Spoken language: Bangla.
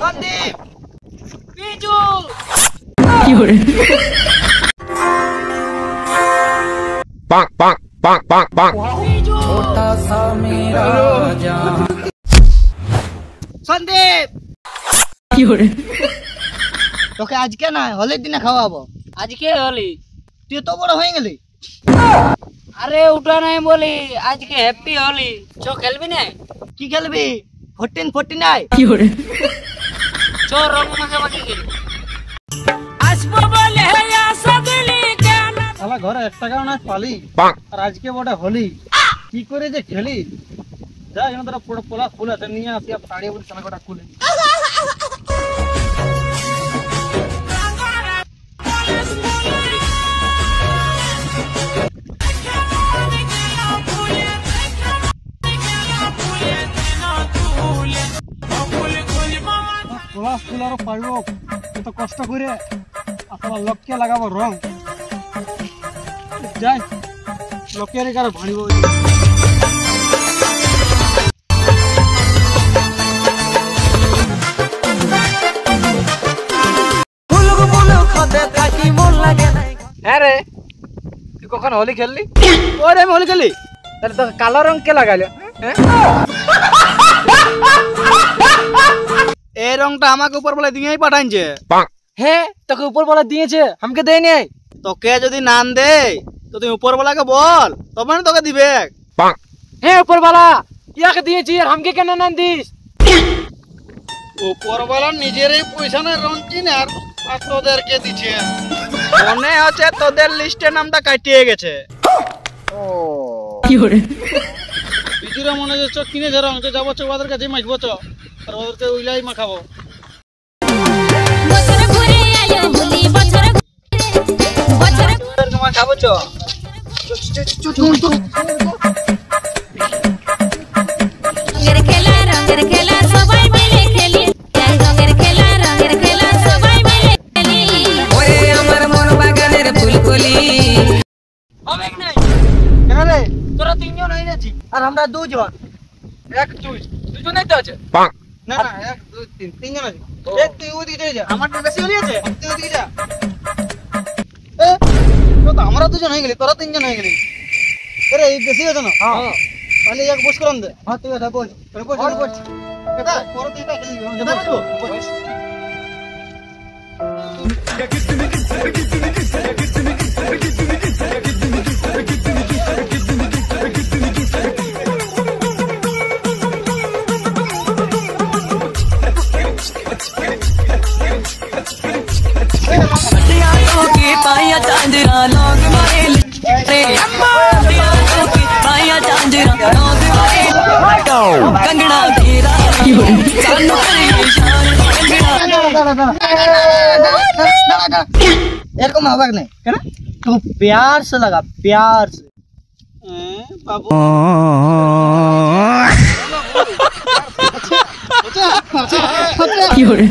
সন্দীপ বিজু কি হরে পাক পাক পাক পাক পাক বিজু ছোটা সা মেরা জান সন্দীপ কি হরে তোকে আজকে না হোলির দিনে খাওয়াবো। আজকে হোলি? তুই তো বড় হয়ে গেলি। আরে ওটা নাই বলি, আজকে হ্যাপি হোলি। চ খেলবি না? কি খেলবি? 1449 কি হরে চ রং মাখামাখি খেলি। আসবো বলে আশা দিলি কেন? শালা ঘরে 1 টাকাও না পালি আর আজকে বড় হোলি কি করে যে খেলি। যা এখানে তোরা পুরো পোলা ফুল আছে নিয়ে আসি আর তাড়িয়ে বলি শালা কটা খুলে। পোলা ফুল আর পারব এত কষ্ট করে আসলে লক্ষ্যে লাগাবো রং। যাই লক্ষ্যের কারো ভাঙিব। হ্যাঁ রে, তুই কখন হোলি খেললি? ওরে আমি হোলি খেলি। তাহলে তো কালো রং কে লাগাইলো? এই রংটা আমাকে উপর বলে দিয়েই পাঠাইছে। হ্যাঁ, তোকে উপর বলা দিয়েছে, আমাকে দেয় নাই। তোকে যদি নান দে তো তুই উপর বলাকে বল তবে না তোকে দিবে। হ্যাঁ উপর বলা ইয়াকে দিয়েছি আর আমাকে কেন নাম দিস? উপর বলা নিজেরই পয়সা না রং কিনে আর তোদেরকে দিচ্ছে। মনে হচ্ছে তোদের লিস্টে নামটা কাটিয়ে গেছে। কি হরে বিজুরা মনে হচ্ছে চোখ কিনে ধরো যাবো চোখ ওদের কাছে মাখবো চ আর ওদেরকে উইলাই মাখাবো। খাবো চ তোরা তিনজন হয়ে যাচ্ছি আর আমরা দুজন। 1 2 দুজনেই তো আছে। না না 1 2 3 তিনজন আছে। এক তুই ওদিকে যা, আমারটা বেশি হয়ে গেছে। তুই ওদিকে যা। তো আমরা দুজন হয়ে গেলি, তোরা তিনজন হয়ে গেলি। আরে এই বেশি হয়েছে না? হ্যাঁ তাহলে এক বস করন দে। হ্যাঁ তুই এটা বস বস এটা পরে দিটা খেলবি। এটা বস এরকম আवाज नहीं है ना, तो प्यार से लगा, प्यार से। बाबू কি হরে